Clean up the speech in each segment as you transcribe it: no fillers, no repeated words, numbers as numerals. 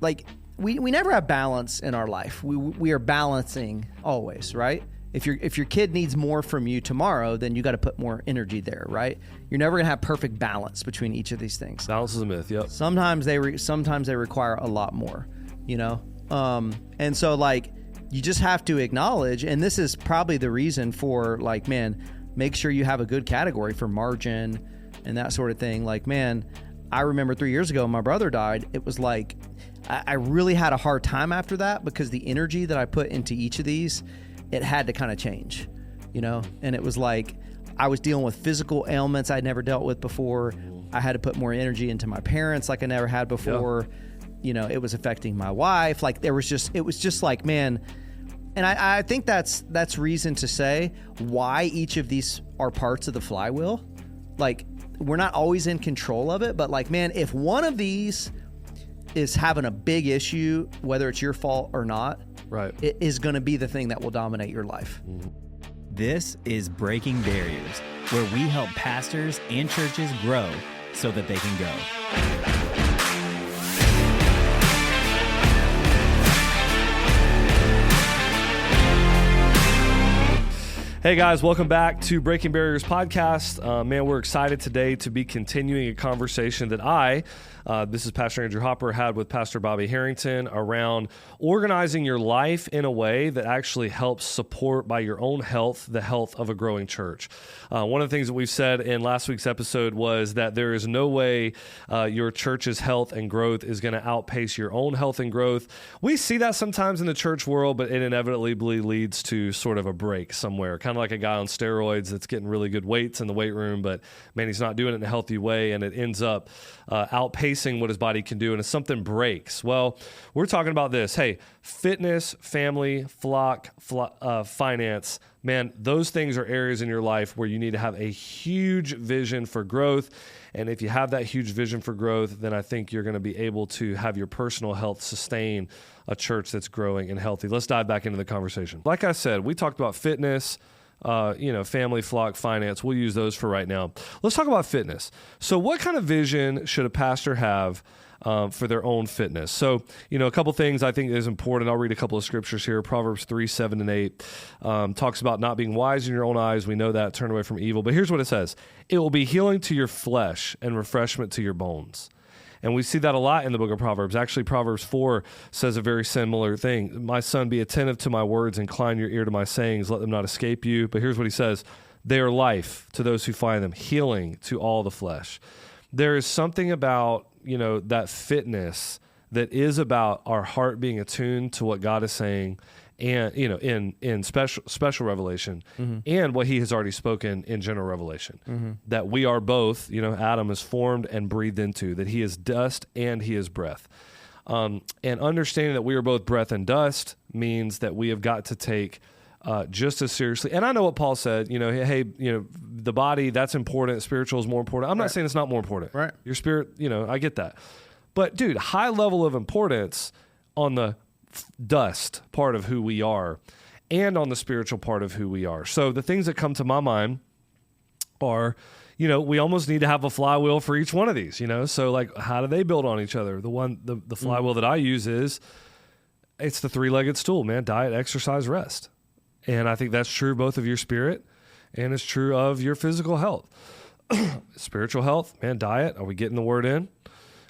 like we never have balance in our life. We are balancing always, right? If your kid needs more from you tomorrow, then you got to put more energy there, right? You're never gonna have perfect balance between each of these things. Balance is a myth. Yep. Sometimes they require a lot more, and so like you just have to acknowledge, and this is probably the reason for like, man, make sure you have a good category for margin and that sort of thing. Like, man, I remember 3 years ago, my brother died. It was like, I really had a hard time after that because the energy that I put into each of these, it had to kind of change, and it was like, I was dealing with physical ailments I'd never dealt with before. I had to put more energy into my parents like I never had before. Yeah. It was affecting my wife. Like it was just like, man. And I think that's reason to say why each of these are parts of the flywheel. Like, we're not always in control of it, but like, man, if one of these is having a big issue, whether it's your fault or not, right, it is going to be the thing that will dominate your life. This is Breaking Barriers, where we help pastors and churches grow so that they can go. Hey guys, welcome back to Breaking Barriers podcast. Man, we're excited today to be continuing a conversation that this is Pastor Andrew Hopper, had with Pastor Bobby Harrington around organizing your life in a way that actually helps support by your own health, the health of a growing church. One of the things that we've said in last week's episode was that there is no way your church's health and growth is going to outpace your own health and growth. We see that sometimes in the church world, but it inevitably leads to sort of a break somewhere, kind of like a guy on steroids that's getting really good weights in the weight room, but man, he's not doing it in a healthy way, and it ends up outpacing what his body can do, and if something breaks, well, we're talking about this. Hey, fitness, family, flock, finance, man, those things are areas in your life where you need to have a huge vision for growth, and if you have that huge vision for growth, then I think you're going to be able to have your personal health sustain a church that's growing and healthy. Let's dive back into the conversation. Like I said, we talked about fitness, family, flock, finance. We'll use those for right now. Let's talk about fitness. So what kind of vision should a pastor have for their own fitness? So, a couple things I think is important. I'll read a couple of scriptures here. Proverbs 3, 7, and 8 talks about not being wise in your own eyes. We know that. Turn away from evil. But here's what it says. It will be healing to your flesh and refreshment to your bones. And we see that a lot in the book of Proverbs. Actually, Proverbs 4 says a very similar thing. My son, be attentive to my words, incline your ear to my sayings, let them not escape you. But here's what he says. They are life to those who find them, healing to all the flesh. There is something about, that fitness that is about our heart being attuned to what God is saying, and in special revelation, and what he has already spoken in general revelation, that we are both, Adam is formed and breathed into, that he is dust and he is breath. And understanding that we are both breath and dust means that we have got to take just as seriously. And I know what Paul said, hey, the body, that's important. Spiritual is more important. I'm not saying it's not more important. Right. Your spirit, I get that. But dude, high level of importance on the dust part of who we are and on the spiritual part of who we are. So the things that come to my mind are, we almost need to have a flywheel for each one of these, So like, how do they build on each other? The flywheel that I use it's the three-legged stool, man. Diet, exercise, rest. And I think that's true both of your spirit and it's true of your physical health. Spiritual health, man, diet. Are we getting the word in?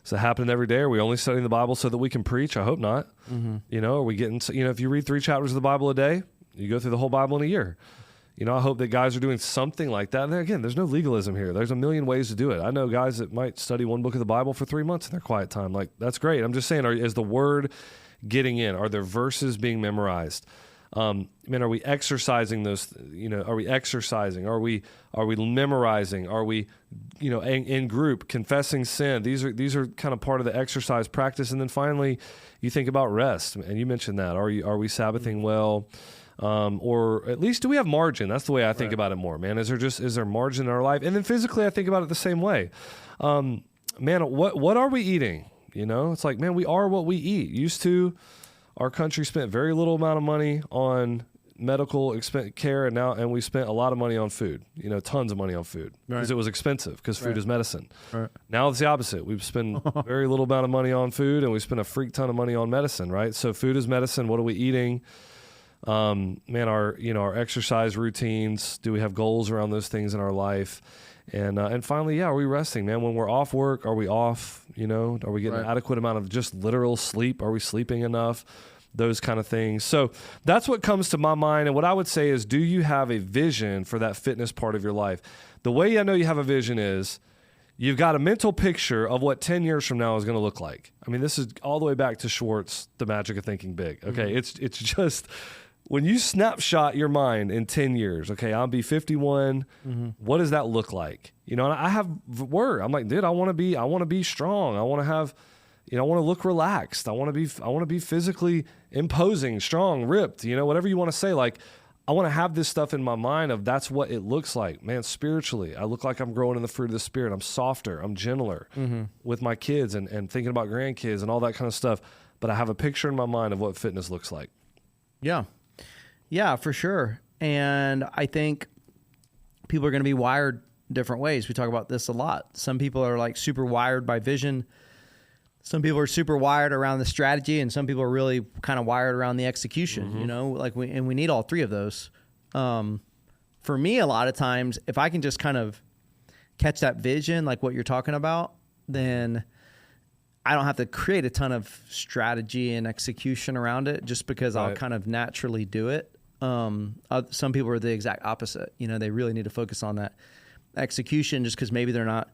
Is that happening every day? Are we only studying the Bible so that we can preach? I hope not. Are we getting, if you read 3 chapters of the Bible a day, you go through the whole Bible in a year. I hope that guys are doing something like that. And again, there's no legalism here. There's a million ways to do it. I know guys that might study one book of the Bible for 3 months in their quiet time. Like, that's great. I'm just saying, is the word getting in? Are there verses being memorized? Are we exercising those, are we exercising? Are we memorizing? Are we, in group, confessing sin? These are kind of part of the exercise practice. And then finally, you think about rest, and you mentioned that. Are we Sabbathing well? Or at least do we have margin? That's the way I think about it more, man. Is there margin in our life? And then physically, I think about it the same way. Man, what are we eating? It's like, man, we are what we eat. Used to, our country spent very little amount of money on medical care, and we spent a lot of money on food, tons of money on food because it was expensive because food is medicine. Right. Now it's the opposite. We've spent very little amount of money on food and we spend a freak ton of money on medicine, right? So food is medicine. What are we eating? Our exercise routines, do we have goals around those things in our life? And finally, are we resting, man? When we're off work, are we off? Are we getting an adequate amount of just literal sleep? Are we sleeping enough? Those kind of things. So that's what comes to my mind. And what I would say is, do you have a vision for that fitness part of your life? The way I know you have a vision is you've got a mental picture of what 10 years from now is going to look like. I mean, this is all the way back to Schwartz, The Magic of Thinking Big. Okay. Mm-hmm. It's just, when you snapshot your mind in 10 years, okay, I'll be 51. Mm-hmm. What does that look like? And I have word. I'm like, dude, I want to be strong. I want to have, I want to look relaxed. I want to be physically imposing, strong, ripped, whatever you want to say. Like, I want to have this stuff in my mind of that's what it looks like, man. Spiritually, I look like I'm growing in the fruit of the Spirit. I'm softer. I'm gentler with my kids and thinking about grandkids and all that kind of stuff. But I have a picture in my mind of what fitness looks like. Yeah. Yeah, for sure. And I think people are going to be wired different ways. We talk about this a lot. Some people are like super wired by vision. Some people are super wired around the strategy, and some people are really kind of wired around the execution, we need all three of those. For me, a lot of times, if I can just kind of catch that vision, like what you're talking about, then I don't have to create a ton of strategy and execution around it just because I'll kind of naturally do it. Some people are the exact opposite. They really need to focus on that execution just because maybe they're not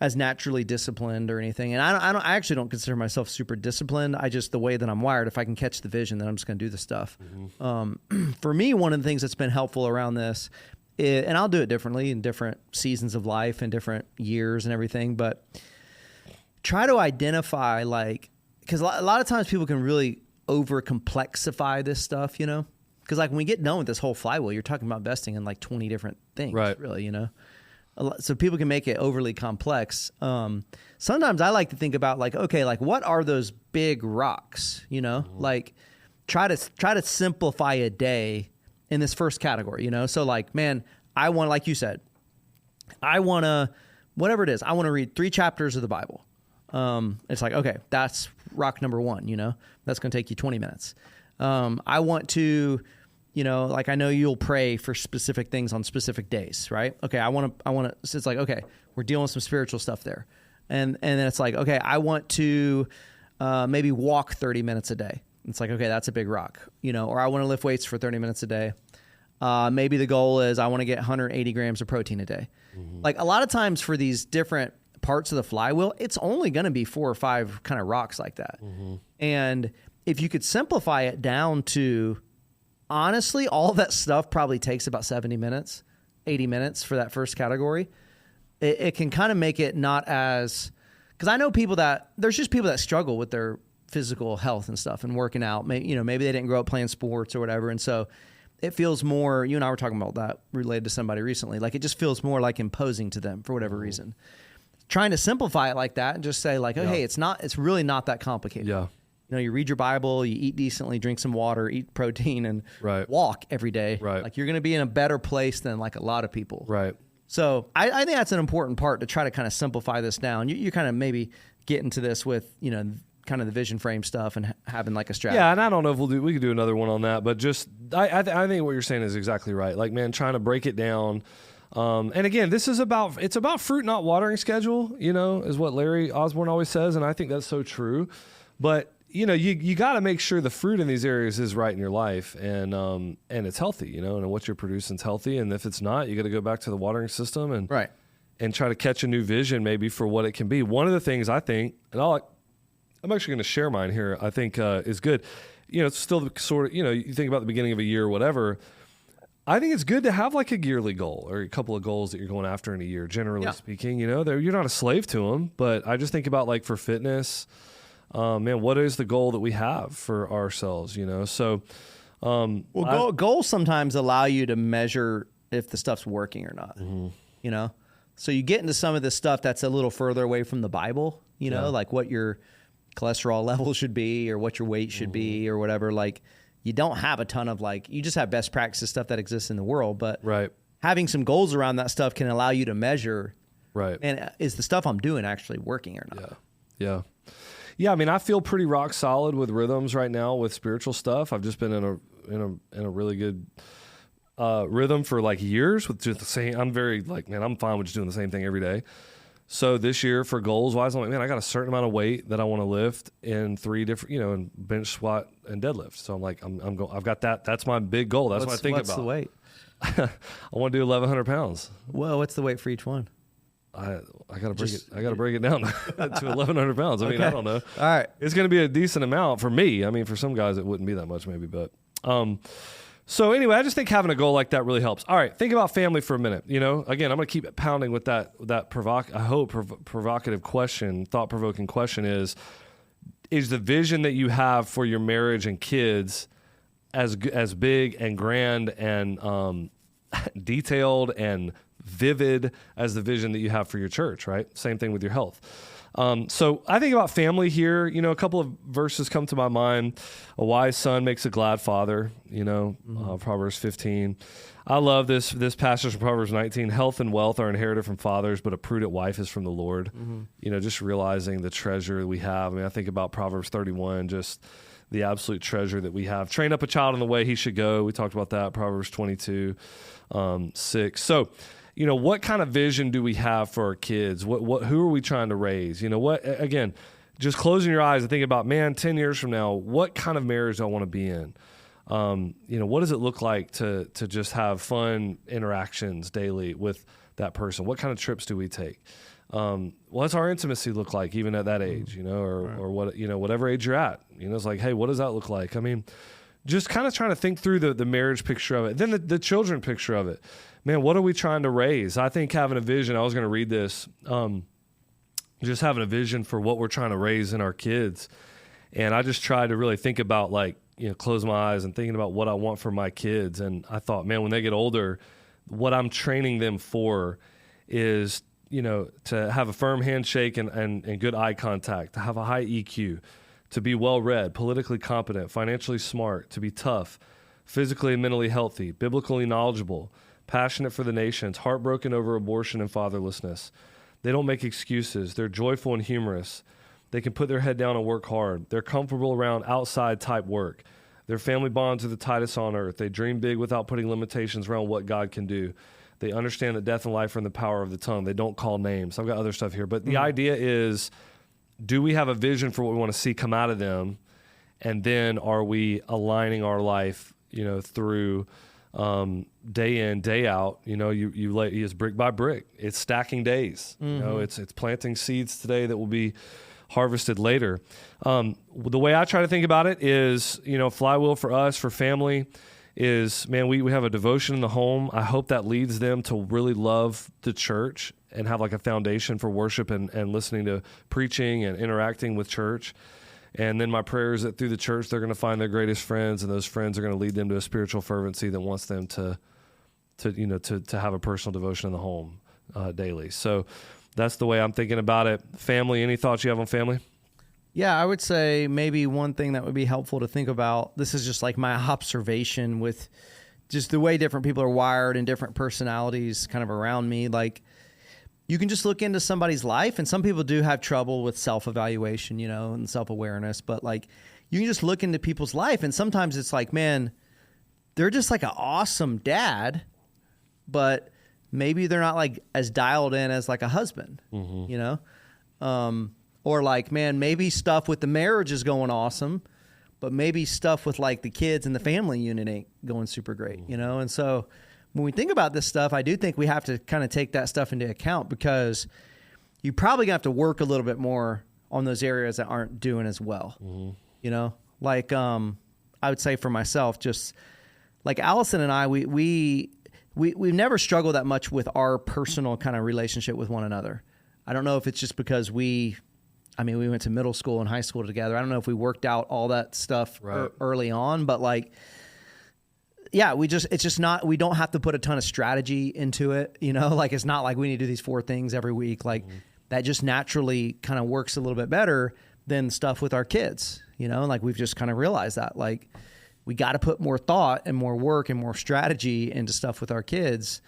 as naturally disciplined or anything. And I actually don't consider myself super disciplined. I just, the way that I'm wired, if I can catch the vision, then I'm just going to do the stuff. Mm-hmm. For me, one of the things that's been helpful around this is, and I'll do it differently in different seasons of life and different years and everything, but try to identify, because a lot of times people can really over complexify this stuff, because when we get done with this whole flywheel, you're talking about investing in 20 different things, really, So people can make it overly complex. Sometimes I like to think about what are those big rocks? Mm-hmm. Try to simplify a day in this first category. So man, I want, like you said, I want to, whatever it is, I want to read 3 chapters of the Bible. It's okay, that's rock number 1. That's going to take you 20 minutes. I want to. I know you'll pray for specific things on specific days, right? Okay, I want to, so it's okay, we're dealing with some spiritual stuff there. And then it's okay, I want to maybe walk 30 minutes a day. It's okay, that's a big rock, or I want to lift weights for 30 minutes a day. Maybe the goal is I want to get 180 grams of protein a day. Mm-hmm. A lot of times for these different parts of the flywheel, it's only going to be 4 or 5 kind of rocks like that. Mm-hmm. And if you could simplify it down to, honestly, all that stuff probably takes about 70 minutes, 80 minutes for that first category. It can kind of make it not as, because I know there's just people that struggle with their physical health and stuff and working out. Maybe they didn't grow up playing sports or whatever. And so it feels more, you and I were talking about that related to somebody recently. It just feels more imposing to them for whatever reason. Trying to simplify it like that and just say hey, it's really not that complicated. Yeah. You read your Bible, you eat decently, drink some water, eat protein, and walk every day. Right. You're going to be in a better place than a lot of people. Right. So I think that's an important part to try to kind of simplify this down. You kind of maybe get into this with, kind of the vision frame stuff and having a strategy. Yeah, and I don't know if we could do another one on that, but just I think what you're saying is exactly right. Man, trying to break it down. And again, it's about fruit, not watering schedule, is what Larry Osborne always says. And I think that's so true. But you got to make sure the fruit in these areas is right in your life and it's healthy, and what you're producing is healthy. And if it's not, you got to go back to the watering system and try to catch a new vision maybe for what it can be. One of the things I think, and I'm actually going to share mine here, I think is good. It's still sort of, you think about the beginning of a year or whatever. I think it's good to have a yearly goal or a couple of goals that you're going after in a year, generally speaking. You're not a slave to them, but I just think about for fitness, man, what is the goal that we have for ourselves, So, goals sometimes allow you to measure if the stuff's working or not, So you get into some of this stuff that's a little further away from the Bible, what your cholesterol level should be or what your weight should be or whatever. you don't have a ton of like, you just have best practices stuff that exists in the world, but Right. having some goals around that stuff can allow you to measure, Right. and is the stuff I'm doing actually working or not? Yeah. Yeah. I mean, I feel pretty rock solid with rhythms right now with spiritual stuff. I've just been in a really good rhythm for like years with just the same. I'm very like, man, I'm fine with just doing the same thing every day. So this year for goals wise, I'm like, man, I got a certain amount of weight that I want to lift in 3 different, in bench, squat, and deadlift. So I'm like, I've got that. That's my big goal. That's what I think what's about. the weight? I want to do 1,100 pounds. Well, what's the weight for each one? I gotta break it down to 1,100 pounds. I mean, I don't know. All right. It's going to be a decent amount for me. I mean, for some guys, it wouldn't be that much maybe, but, so anyway, I just think having a goal like that really helps. All right. Think about family for a minute. Again, I'm going to keep pounding with that provocative question, thought-provoking question is the vision that you have for your marriage and kids as big and grand and detailed and vivid as the vision that you have for your church, right? Same thing with your health. So I think about family here. A couple of verses come to my mind. A wise son makes a glad father, Proverbs 15. I love this passage from Proverbs 19. Health and wealth are inherited from fathers, but a prudent wife is from the Lord. Just realizing the treasure we have. I mean, I think about Proverbs 31, just the absolute treasure that we have. Train up a child in the way he should go. We talked about that, Proverbs 22, 6. So, what kind of vision do we have for our kids? Who are we trying to raise? Again, just closing your eyes and thinking about, man, 10 years from now, what kind of marriage do I want to be in? What does it look like to just have fun interactions daily with that person? What kind of trips do we take? What's our intimacy look like even at that age, or what, whatever age you're at, it's like, hey, what does that look like? I mean, just kind of trying to think through the marriage picture of it. Then the children picture of it. Man, what are we trying to raise? I think having a vision, I was going to read this, just having a vision for what we're trying to raise in our kids. And I just tried to really think about close my eyes and thinking about what I want for my kids. And I thought, man, when they get older, what I'm training them for is, to have a firm handshake and good eye contact, to have a high EQ, to be well-read, politically competent, financially smart, to be tough, physically and mentally healthy, biblically knowledgeable, passionate for the nations, heartbroken over abortion and fatherlessness. They don't make excuses. They're joyful and humorous. They can put their head down and work hard. They're comfortable around outside type work. Their family bonds are the tightest on earth. They dream big without putting limitations around what God can do. They understand that death and life are in the power of the tongue. They don't call names. I've got other stuff here. But the idea is, do we have a vision for what we want to see come out of them? And then are we aligning our life, through day in, day out? You lay it's brick by brick. It's stacking days. It's planting seeds today that will be harvested later. The way I try to think about it is, Flywheel for us, for family, is, man, we have a devotion in the home. I hope that leads them to really love the church and have like a foundation for worship and listening to preaching and interacting with church. And then my prayer is that through the church, they're going to find their greatest friends, and those friends are going to lead them to a spiritual fervency that wants them to have a personal devotion in the home daily. So that's the way I'm thinking about it. Family, any thoughts you have on family? Yeah, I would say maybe one thing that would be helpful to think about, this is just like my observation with just the way different people are wired and different personalities kind of around me. Like, you can just look into somebody's life, and some people do have trouble with self-evaluation, and self-awareness, but like, you can just look into people's life, and sometimes it's like, man, they're just like an awesome dad, but maybe they're not like as dialed in as like a husband, or like, man, maybe stuff with the marriage is going awesome, but maybe stuff with like the kids and the family unit ain't going super great, And so when we think about this stuff, I do think we have to kind of take that stuff into account, because you probably gonna have to work a little bit more on those areas that aren't doing as well. Like, I would say for myself, just like Allison and I, we've never struggled that much with our personal kind of relationship with one another. I don't know if it's just because we went to middle school and high school together. I don't know if we worked out all that stuff early on, but like, yeah, it's just not, we don't have to put a ton of strategy into it. Like, it's not like we need to do these 4 things every week. Like, that just naturally kind of works a little bit better than stuff with our kids, like we've just kind of realized that, like, we got to put more thought and more work and more strategy into stuff with our kids.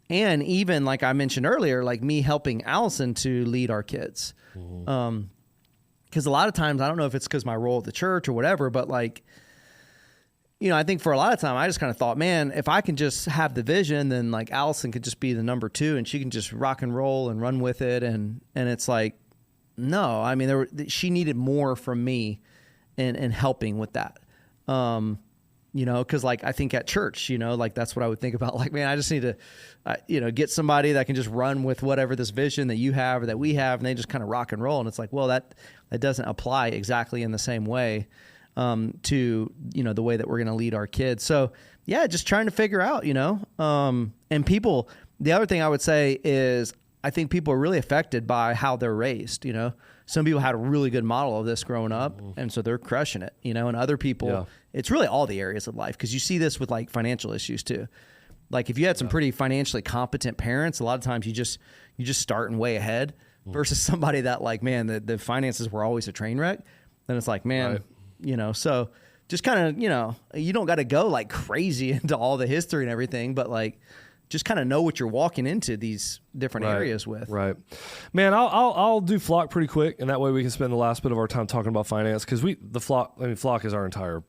And even like I mentioned earlier, like me helping Allison to lead our kids. Because a lot of times, I don't know if it's because my role at the church or whatever, but like, I think for a lot of time, I just kind of thought, man, if I can just have the vision, then like Allison could just be the number 2 and she can just rock and roll and run with it. And it's like, no, I mean, she needed more from me in helping with that. Because like I think at church, like that's what I would think about. Like, man, I just need to, get somebody that can just run with whatever this vision that you have or that we have, and they just kind of rock and roll. And it's like, well, that doesn't apply exactly in the same way to the way that we're going to lead our kids. So yeah, just trying to figure out, and people. The other thing I would say is I think people are really affected by how they're raised. Some people had a really good model of this growing up, and so they're crushing it. And other people, it's really all the areas of life, because you see this with like financial issues too. Like if you had some pretty financially competent parents, a lot of times you just starting way ahead versus somebody that like, man, the finances were always a train wreck. Then it's like, man, so just kind of, you don't got to go like crazy into all the history and everything, but like just kind of know what you're walking into these different areas with. Right. Man, I'll do Flock pretty quick, and that way we can spend the last bit of our time talking about finance, because Flock is our entire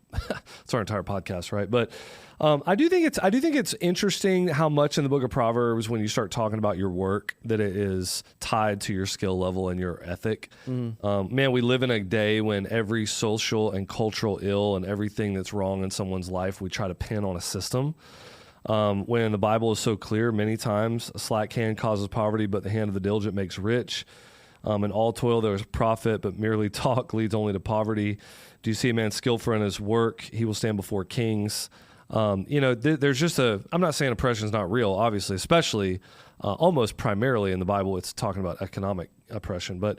it's our entire podcast, right? But I do think it's interesting how much in the book of Proverbs, when you start talking about your work, that it is tied to your skill level and your ethic. Man, we live in a day when every social and cultural ill and everything that's wrong in someone's life, we try to pin on a system. When the Bible is so clear, many times a slack hand causes poverty, but the hand of the diligent makes rich. In all toil there is profit, but merely talk leads only to poverty. Do you see a man skillful in his work? He will stand before kings. There's just I'm not saying oppression is not real, obviously, especially almost primarily in the Bible, it's talking about economic oppression. But,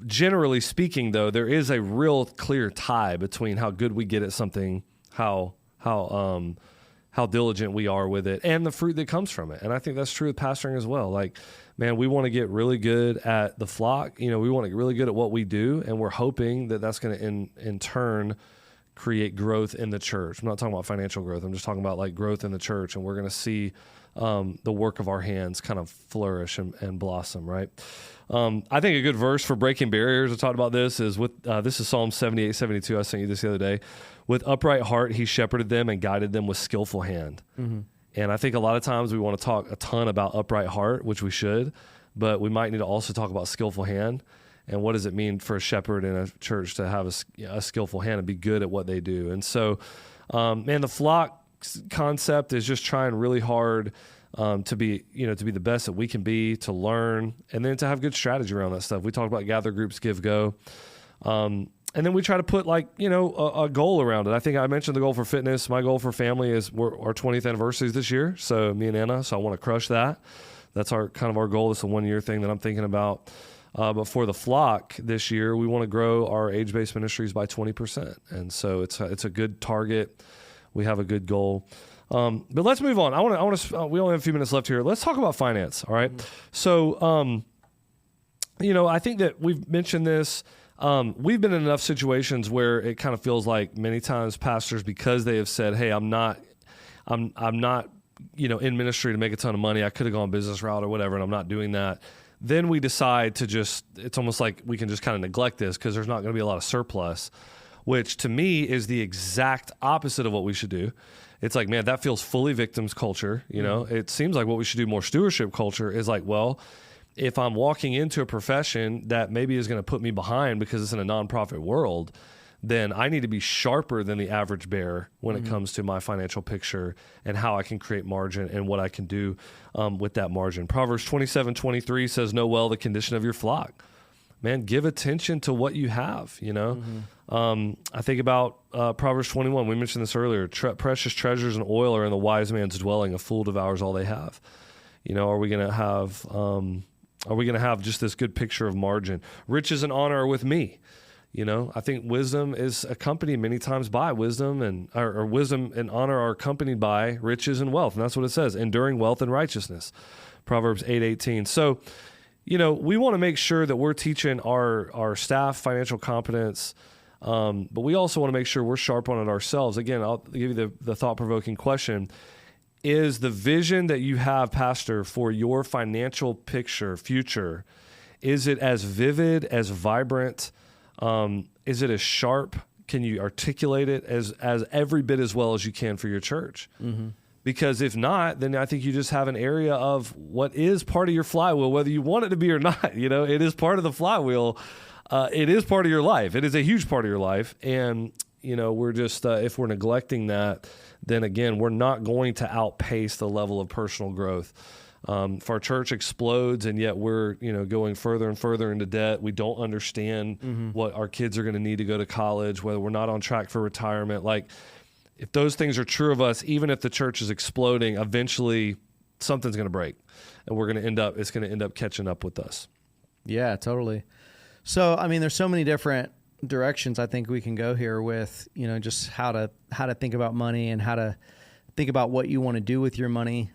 generally speaking, though, there is a real clear tie between how good we get at something, how diligent we are with it, and the fruit that comes from it. And I think that's true with pastoring as well. Like, man, we want to get really good at the flock. We want to get really good at what we do, and we're hoping that that's going to in turn create growth in the church. I'm not talking about financial growth. I'm just talking about like growth in the church, and we're going to see the work of our hands kind of flourish and blossom, right? I think a good verse for breaking barriers, I talked about this, is this is Psalm 78:72. I sent you this the other day. With upright heart, he shepherded them and guided them with skillful hand. Mm-hmm. And I think a lot of times we want to talk a ton about upright heart, which we should, but we might need to also talk about skillful hand. And what does it mean for a shepherd in a church to have a skillful hand and be good at what they do? And so, the flock concept is just trying really hard to be the best that we can be, to learn, and then to have good strategy around that stuff. We talked about gather groups, give, go. And then we try to put a goal around it. I think I mentioned the goal for fitness. My goal for family is our 20th anniversary this year. So me and Anna, so I want to crush that. That's our goal. It's a 1-year thing that I'm thinking about. But for the flock this year, we want to grow our age-based ministries by 20%. And so it's a good target. We have a good goal. But let's move on. We only have a few minutes left here. Let's talk about finance. All right. Mm-hmm. So, I think that we've mentioned this. We've been in enough situations where it kind of feels like many times pastors, because they have said, hey, I'm not, in ministry to make a ton of money. I could have gone business route or whatever, and I'm not doing that. Then we decide to it's almost like we can just kind of neglect this because there's not going to be a lot of surplus, which to me is the exact opposite of what we should do. It's like, man, that feels fully victims culture. It seems like what we should do more stewardship culture is like, well, if I'm walking into a profession that maybe is going to put me behind because it's in a nonprofit world, then I need to be sharper than the average bear when it comes to my financial picture and how I can create margin and what I can do with that margin. Proverbs 27:23 says, know well the condition of your flock. Man, give attention to what you have, I think about Proverbs 21. We mentioned this earlier. Precious treasures and oil are in the wise man's dwelling. A fool devours all they have. Are we going to have just this good picture of margin? Riches and honor are with me. I think wisdom is accompanied many times by wisdom, or wisdom and honor are accompanied by riches and wealth. And that's what it says, enduring wealth and righteousness. Proverbs 8:18. So, we want to make sure that we're teaching our staff financial competence But we also want to make sure we're sharp on it ourselves. Again, I'll give you the thought-provoking question. Is the vision that you have, Pastor, for your financial future, is it as vivid, as vibrant? Is it as sharp? Can you articulate it as every bit as well as you can for your church? Mm-hmm. Because if not, then I think you just have an area of what is part of your flywheel, whether you want it to be or not. It is part of the flywheel. It is part of your life. It is a huge part of your life. And, we're just, if we're neglecting that, then again, we're not going to outpace the level of personal growth. If our church explodes and yet we're, going further and further into debt, we don't understand what our kids are going to need to go to college, whether we're not on track for retirement. Like, if those things are true of us, even if the church is exploding, eventually something's going to break and it's going to end up catching up with us. Yeah, totally. So, there's so many different directions I think we can go here with, just how to think about money and how to think about what you want to do with your money.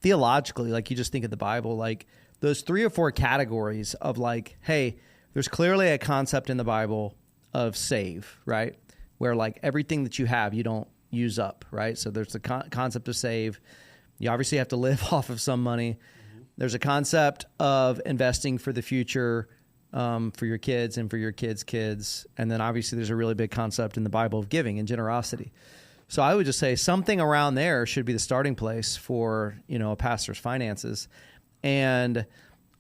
Theologically, like you just think of the Bible, like those 3 or 4 categories of like, hey, there's clearly a concept in the Bible of save, right? Where like everything that you have, you don't use up, right? So there's the concept of save. You obviously have to live off of some money. Mm-hmm. There's a concept of investing for the future, for your kids and for your kids' kids. And then obviously there's a really big concept in the Bible of giving and generosity. So I would just say something around there should be the starting place for, a pastor's finances. And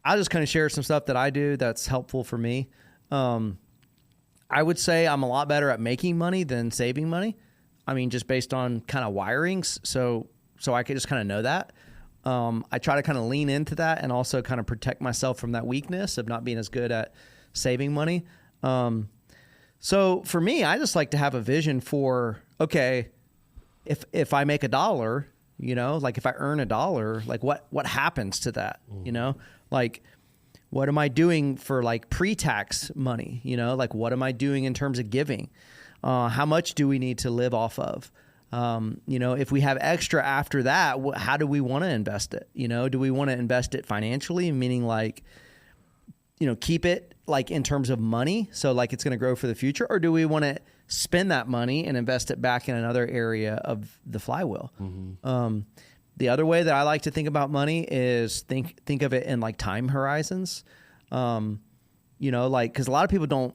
I'll just kind of share some stuff that I do that's helpful for me. I would say I'm a lot better at making money than saving money. Just based on kind of wirings. So I could just kind of know that. I try to kind of lean into that and also kind of protect myself from that weakness of not being as good at saving money. So for me, I just like to have a vision for, okay, if I make $1, like if I earn $1, like what happens to that, like what am I doing for like pre-tax money, like what am I doing in terms of giving? How much do we need to live off of? If we have extra after that, how do we want to invest it? Do we want to invest it financially, meaning like, keep it like in terms of money, so like it's going to grow for the future, or do we want to spend that money and invest it back in another area of the flywheel? Mm-hmm. The other way that I like to think about money is think of it in like time horizons. Like, because a lot of people don't,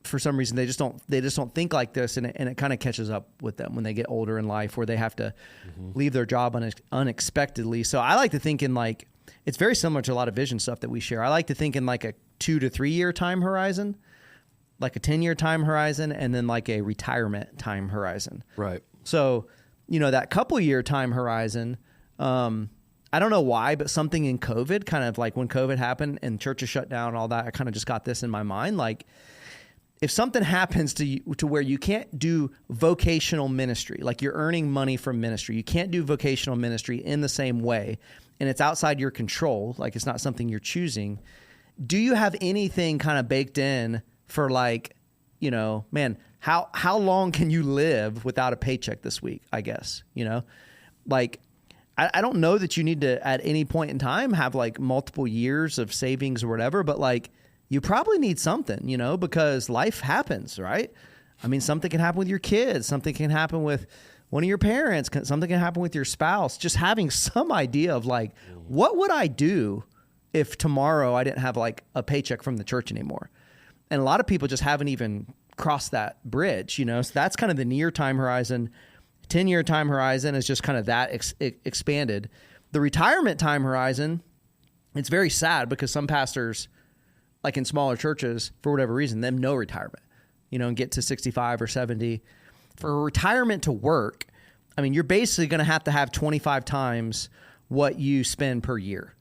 for some reason, they just don't think like this, and it kind of catches up with them when they get older in life, where they have to leave their job unexpectedly. So I like to think in like, it's very similar to a lot of vision stuff that we share. I like to think in like a 2 to 3 year time horizon, like a 10-year time horizon, and then like a retirement time horizon. Right. So, that couple year time horizon, I don't know why, but something in COVID, kind of like when COVID happened and churches shut down and all that, I kind of just got this in my mind. Like, if something happens to you to where you can't do vocational ministry, like you're earning money from ministry, you can't do vocational ministry in the same way, and it's outside your control, like it's not something you're choosing, do you have anything kind of baked in for like, man, how long can you live without a paycheck this week, I guess, Like, I don't know that you need to, at any point in time, have like multiple years of savings or whatever, but like, you probably need something, because life happens, right? Something can happen with your kids. Something can happen with one of your parents. Something can happen with your spouse. Just having some idea of like, what would I do if tomorrow I didn't have like a paycheck from the church anymore? And a lot of people just haven't even crossed that bridge, So that's kind of the near time horizon. 10-year time horizon is just kind of that expanded. The retirement time horizon, it's very sad because some pastors, like in smaller churches, for whatever reason, them no retirement, and get to 65 or 70. For retirement to work, you're basically going to have 25 times what you spend per year.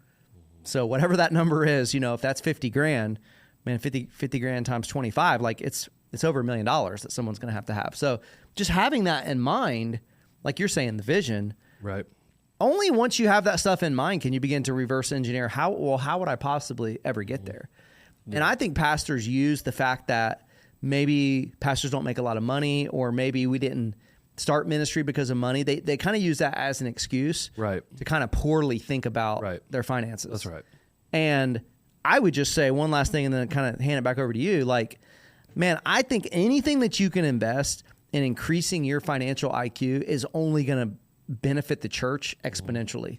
So whatever that number is, if that's 50 grand, man, 50 grand times 25, like it's over $1 million that someone's going to have. So just having that in mind, like you're saying, the vision, right? Only once you have that stuff in mind can you begin to reverse engineer how would I possibly ever get there? Yeah. And I think pastors use the fact that maybe pastors don't make a lot of money, or maybe we didn't start ministry because of money. They kind of use that as an excuse, right, to kind of poorly think about their finances. That's right. And I would just say one last thing and then kind of hand it back over to you. Like, man, I think anything that you can invest in increasing your financial IQ is only going to benefit the church exponentially.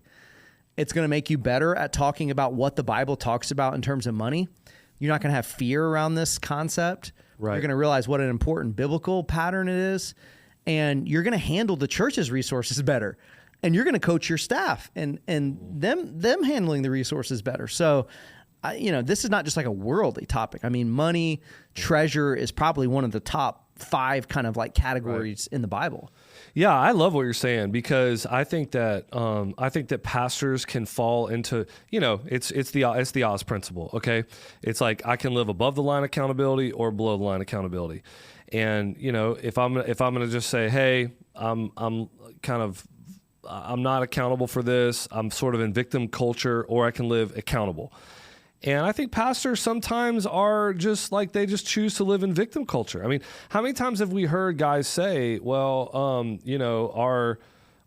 It's going to make you better at talking about what the Bible talks about in terms of money. You're not going to have fear around this concept. Right. You're going to realize what an important biblical pattern it is. And you're going to handle the church's resources better. And you're going to coach your staff and them handling the resources better. So, this is not just like a worldly topic. I mean, money, treasure is probably one of the top 5 kind of like categories in the Bible. Yeah, I love what you're saying, because I think that pastors can fall into, it's the Oz principle. Okay, it's like I can live above the line accountability or below the line accountability, and if I'm going to just say, hey, I'm not accountable for this, I'm sort of in victim culture, or I can live accountable. And I think pastors sometimes are just like, they just choose to live in victim culture. I mean, how many times have we heard guys say, well,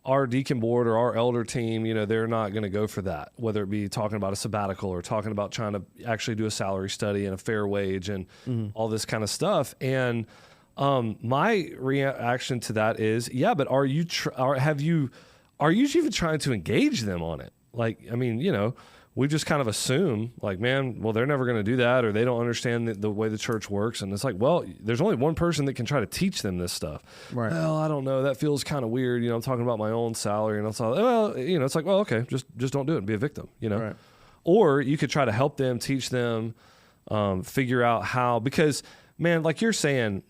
our deacon board or our elder team, they're not going to go for that, whether it be talking about a sabbatical or talking about trying to actually do a salary study and a fair wage and all this kind of stuff. And my reaction to that is, yeah, but are you even trying to engage them on it? Like, I mean, we just kind of assume like, man, well, they're never going to do that, or they don't understand the way the church works. And it's like, well, there's only one person that can try to teach them this stuff. Right. Well, I don't know. That feels kind of weird. I'm talking about my own salary, and it's like, well, it's like, well, okay, just don't do it and be a victim, Right. Or you could try to help them, teach them, figure out how, because man, like you're saying,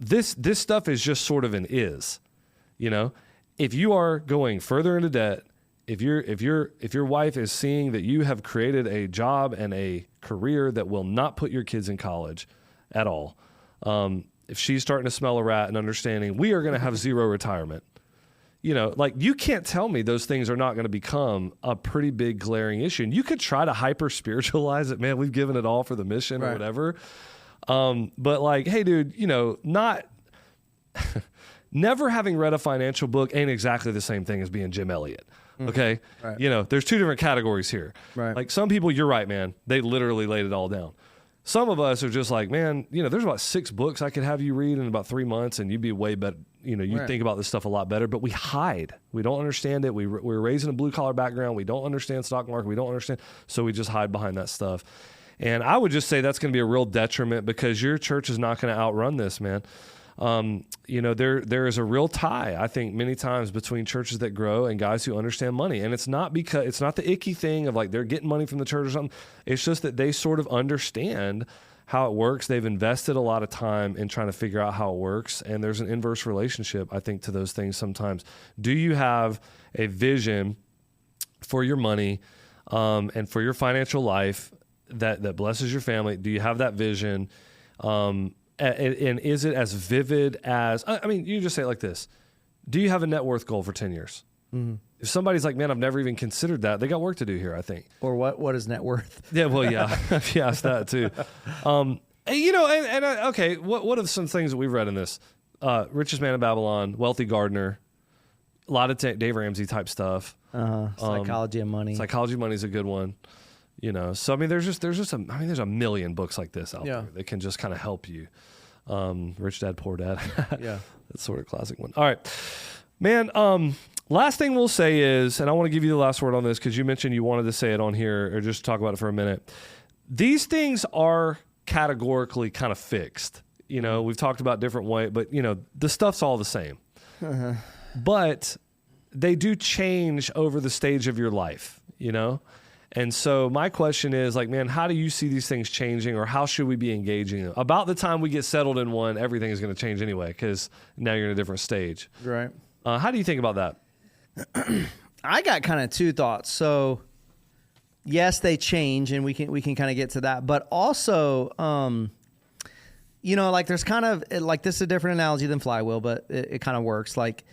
this stuff is just sort of if you are going further into debt, if your wife is seeing that you have created a job and a career that will not put your kids in college at all, if she's starting to smell a rat and understanding we are going to have zero retirement, like you can't tell me those things are not going to become a pretty big glaring issue. And you could try to hyper spiritualize it, man. We've given it all for the mission or whatever. But like, hey, dude, not never having read a financial book ain't exactly the same thing as being Jim Elliott. Okay. Right. There's 2 different categories here. Right. Like some people, you're right, man. They literally laid it all down. Some of us are just like, man, there's about 6 books I could have you read in about 3 months and you'd be way better. You think about this stuff a lot better, but we hide. We don't understand it. We're raised in a blue collar background. We don't understand stock market. We don't understand. So we just hide behind that stuff. And I would just say that's going to be a real detriment, because your church is not going to outrun this, man. There is a real tie, I think, many times between churches that grow and guys who understand money. And it's not the icky thing of like they're getting money from the church or something. It's just that they sort of understand how it works. They've invested a lot of time in trying to figure out how it works. And there's an inverse relationship, I think, to those things sometimes. Do you have a vision for your money and for your financial life that blesses your family? Do you have that vision? And is it as vivid as, I mean, you just say it like this. Do you have a net worth goal for 10 years? Mm-hmm. If somebody's like, man, I've never even considered that, they got work to do here, I think. Or what is net worth? Yeah, well, yeah. If you ask that too. Okay, what are some things that we've read in this? Richest Man in Babylon, Wealthy Gardener, a lot of Dave Ramsey type stuff. Psychology of Money. Psychology of Money is a good one. So I mean, there's a million books like this out there that can just kind of help you. Rich Dad, Poor Dad. Yeah. That's sort of a classic one. All right, man. Last thing we'll say is, and I want to give you the last word on this, because you mentioned you wanted to say it on here or just talk about it for a minute. These things are categorically kind of fixed. We've talked about different ways, but the stuff's all the same. But they do change over the stage of your life, And so my question is like, man, how do you see these things changing, or how should we be engaging them? About the time we get settled in one, everything is going to change anyway, because now you're in a different stage. Right. How do you think about that? I got kind of 2 thoughts. So yes, they change, and we can kind of get to that, but also, like there's kind of like, this is a different analogy than Flywheel, but it kind of works. Like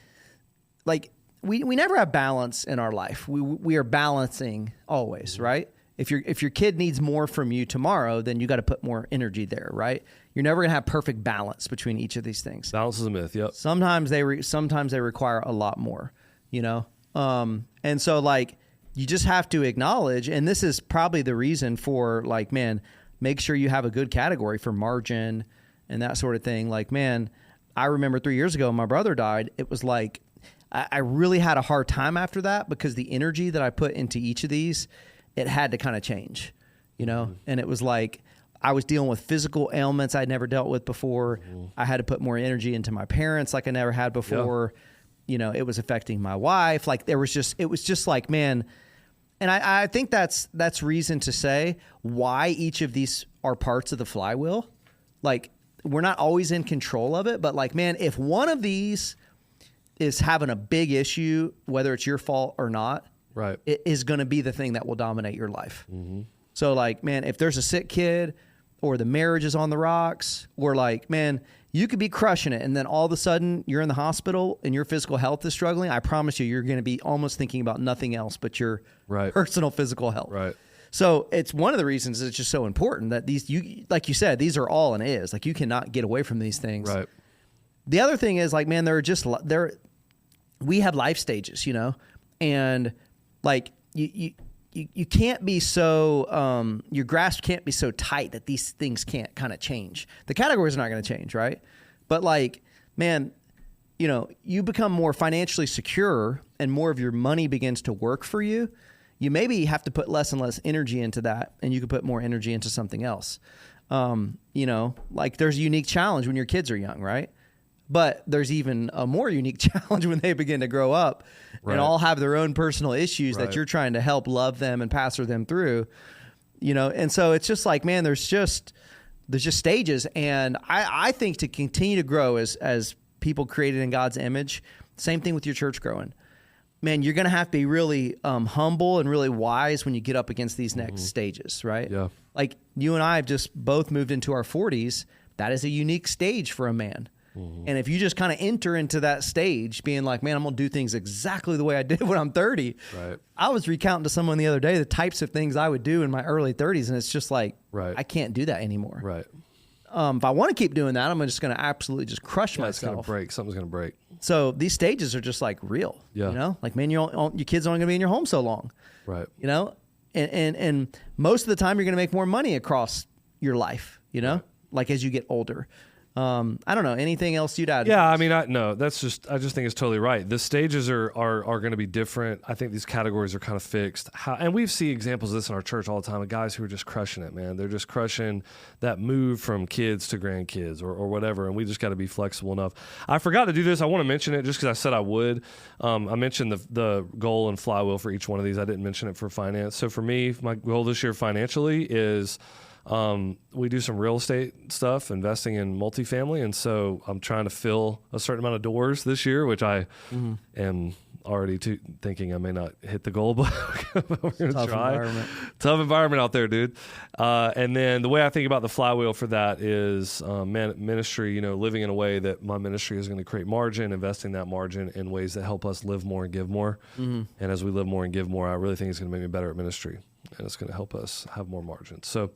we never have balance in our life. We are balancing always, right? If your kid needs more from you tomorrow, then you got to put more energy there, right? You're never gonna have perfect balance between each of these things. Balance is a myth. Yep. Sometimes they require a lot more, and so like you just have to acknowledge, and this is probably the reason for like, man, make sure you have a good category for margin and that sort of thing. Like, man, I remember 3 years ago, my brother died. It was like, I really had a hard time after that because the energy that I put into each of these, it had to kind of change, you know? And it was like, I was dealing with physical ailments I'd never dealt with before. I had to put more energy into my parents like I never had before. You know, it was affecting my wife. Like it was just like, man. And I think that's reason to say why each of these are parts of the flywheel. Like, we're not always in control of it, but like, man, if one of these is having a big issue, whether it's your fault or not, right, it is going to be the thing that will dominate your life. So like, man, if there's a sick kid or the marriage is on the rocks, or like, man, you could be crushing it and then all of a sudden you're in the hospital and your physical health is struggling, I promise you're going to be almost thinking about nothing else but your personal physical health. Right. So it's one of the reasons it's just so important that these, like you said, these are all and is. Like, you cannot get away from these things. Right. The other thing is, like, man, we have life stages, you know, and like you can't be so, your grasp can't be so tight that these things can't kind of change. The categories are not going to change, right? But like, man, you know, you become more financially secure and more of your money begins to work for you. You maybe have to put less and less energy into that, and you can put more energy into something else. You know, like there's a unique challenge when your kids are young, right? But there's even a more unique challenge when they begin to grow up and all have their own personal issues that you're trying to help love them and pastor them through, you know? And so it's just like, man, there's just stages. And I think to continue to grow as people created in God's image, same thing with your church growing, man, you're going to have to be really humble and really wise when you get up against these next stages, right? Yeah. Like you and I have just both moved into our 40s. That is a unique stage for a man. And if you just kind of enter into that stage being like, man, I'm going to do things exactly the way I did when I'm 30. Right. I was recounting to someone the other day the types of things I would do in my early 30s. And it's just like, I can't do that anymore. Right. If I want to keep doing that, I'm just going to absolutely just crush myself. It's going to break. Something's going to break. So these stages are just like real, you know, like, man, your kid's only going to be in your home so long, right? You know, and most of the time you're going to make more money across your life, you know, like as you get older. I don't know. Anything else you'd add? Yeah, I mean, I just think it's totally right. The stages are going to be different. I think these categories are kind of fixed. And we see examples of this in our church all the time of guys who are just crushing it, man. They're just crushing that move from kids to grandkids or whatever. And we just got to be flexible enough. I forgot to do this. I want to mention it just because I said I would. I mentioned the goal and flywheel for each one of these. I didn't mention it for finance. So for me, my goal this year financially is we do some real estate stuff, investing in multifamily. And so I'm trying to fill a certain amount of doors this year, which I am already thinking I may not hit the goal, but we're going to try. Tough environment out there, dude. And then the way I think about the flywheel for that is ministry, you know, living in a way that my ministry is going to create margin, investing that margin in ways that help us live more and give more. And as we live more and give more, I really think it's going to make me better at ministry. And it's going to help us have more margin. So,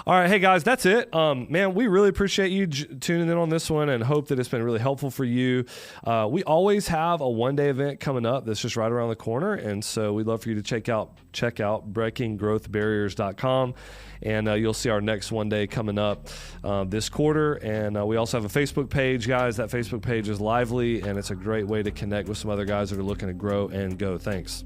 all right, hey guys, that's it. Man, we really appreciate you tuning in on this one and hope that it's been really helpful for you. We always have a one-day event coming up that's just right around the corner. And so we'd love for you to check out breakinggrowthbarriers.com. And you'll see our next one day coming up this quarter. And we also have a Facebook page, guys. That Facebook page is lively, and it's a great way to connect with some other guys that are looking to grow and go. Thanks.